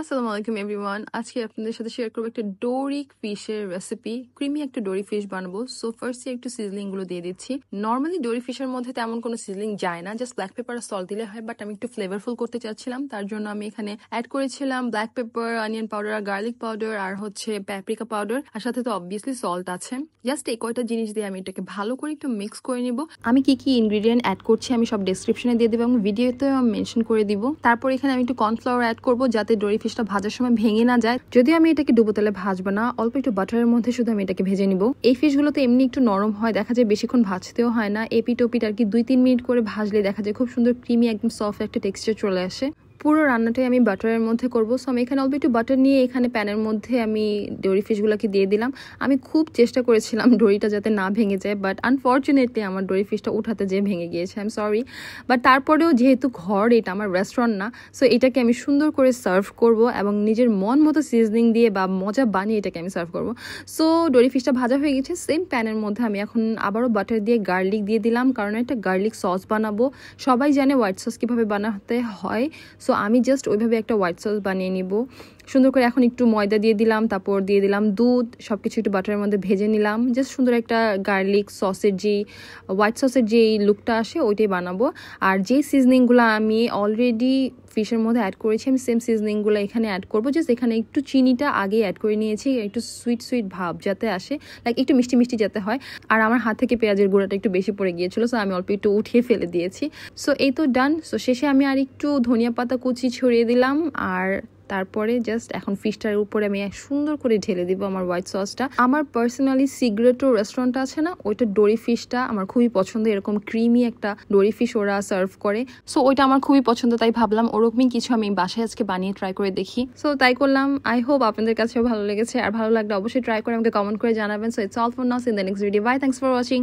আসসালামু আলাইকুম এভরিওয়ান। আজকে আপনাদের সাথে শেয়ার করবো একটা ডোরি ফিশের রেসিপি। ক্রিমি একটা ডোরি ফিশ বানাবো। সো ফার্স্টে একটু সিজলিং গুলো দিয়ে দিচ্ছি। নর্মালি ডোরি ফিশের মধ্যে তেমন কোনো সিজলিং যায় না, জাস্ট ব্ল্যাক পেপার আর সল্ট দিলে হয়, বাট আমি একটু ফ্লেভারফুল করতে চাচ্ছিলাম। তার জন্য আমি এখানে অ্যাড করেছিলাম ব্ল্যাক পেপার, অনিয়ন পাউডার আর গার্লিক পাউডার আর হচ্ছে প্যাপ্রিকা পাউডার, আর সাথে তো অবভিয়াসলি সল্ট আছে। জাস্ট এই কয়টা জিনিস দিয়ে আমি এটাকে ভালো করে একটু মিক্স করে নিব। আমি কি কি ইনগ্রিডিয়েন্ট অ্যাড করছি আমি সব ডেসক্রিপশনে দিয়ে দেবো এবং ভিডিওতেও আমি মেনশন করে দিব। তারপর এখানে আমি একটু কর্নফ্লাওয়ার অ্যাড করবো যাতে ডোরি ফিশটা ভাজার সময় ভেঙে না যায়। যদিও আমি এটাকে ডুবো তেলে ভাজবো না, অল্প একটু বাটারের মধ্যে শুধু আমি এটাকে ভেজে নিব। এই ফিশগুলোতে এমনি একটু নরম হয়, দেখা যায় বেশিক্ষণ ভাজতেও হয় না। এপিট ওপিট আর কি 2-3 মিনিট করে ভাজলে দেখা যায় খুব সুন্দর ক্রিমি একদম সফট একটা টেক্সচার চলে আসে। পুরো রান্নাটাই আমি বাটারের মধ্যে করব। সো আমি এখানে অল্প একটু বাটার নিয়ে এখানে প্যানের মধ্যে আমি ডোরি ফিশগুলোকে দিয়ে দিলাম। আমি খুব চেষ্টা করেছিলাম ডোরিটা যাতে না ভেঙে যায়, বাট আনফর্চুনেটলি আমার ডোরি ফিশটা উঠাতে যেয়ে ভেঙে গিয়েছে। আই এম সরি, বাট তারপরেও যেহেতু ঘর, এটা আমার রেস্টুরেন্ট না, সো এটাকে আমি সুন্দর করে সার্ভ করব এবং নিজের মন মতো সিজনিং দিয়ে বা মজা বানিয়ে এটাকে আমি সার্ভ করব। সো ডোরি ফিশটা ভাজা হয়ে গেছে। সেম প্যানের মধ্যে আমি এখন আবারও বাটার দিয়ে গার্লিক দিয়ে দিলাম, কারণ একটা গার্লিক সস বানাবো। সবাই জানে হোয়াইট সস কীভাবে বানাতে হয়, সো আমি জাস্ট ওইভাবে একটা হোয়াইট সস বানিয়ে নিব সুন্দর করে। এখন একটু ময়দা দিয়ে দিলাম, তারপর দিয়ে দিলাম দুধ, সবকিছু একটু বাটারের মধ্যে ভেজে নিলাম। জাস্ট সুন্দর একটা গার্লিক সসের যে হোয়াইট সসের যে লুকটা আসে ওইটাই বানাবো। আর যেই সিজনিংগুলো আমি অলরেডি ফিশের মধ্যে অ্যাড করেছি, আমি সেম সিজনিংগুলো এখানে অ্যাড করবো। জাস্ট এখানে একটু চিনিটা আগে অ্যাড করে নিয়েছি, একটু সুইট সুইট ভাব যাতে আসে, লাইক একটু মিষ্টি মিষ্টি যাতে হয়। আর আমার হাত থেকে পেঁয়াজের গুঁড়াটা একটু বেশি পড়ে গিয়েছিল, সো আমি অল্প একটু উঠিয়ে ফেলে দিয়েছি। সো এই তো ডান। সো শেষে আমি আর একটু ধনিয়া পাতা কুচি ছড়িয়ে দিলাম, আর তারপরে জাস্ট এখন ফিশটার উপরে আমি সুন্দর করে ঢেলে দিব আমার হোয়াইট সসটা। আমার পার্সোনালি সিগ্রেটো রেস্টুরেন্ট আছে না, ওইটা ডোরি ফিশটা আমার খুবই পছন্দ। এরকম ক্রিমি একটা ডোরি ফিশ ওরা সার্ভ করে, সো ওইটা আমার খুবই পছন্দ। তাই ভাবলাম ওরকমই কিছু আমি বাসায় আজকে বানিয়ে ট্রাই করে দেখি। সো তাই করলাম। আই হোপ আপনাদের কাছেও ভালো লেগেছে, আর ভালো লাগলে অবশ্যই ট্রাই করে আমাকে কমেন্ট করে জানাবেন। So it's all for now, in the next video. Bye, thanks for watching.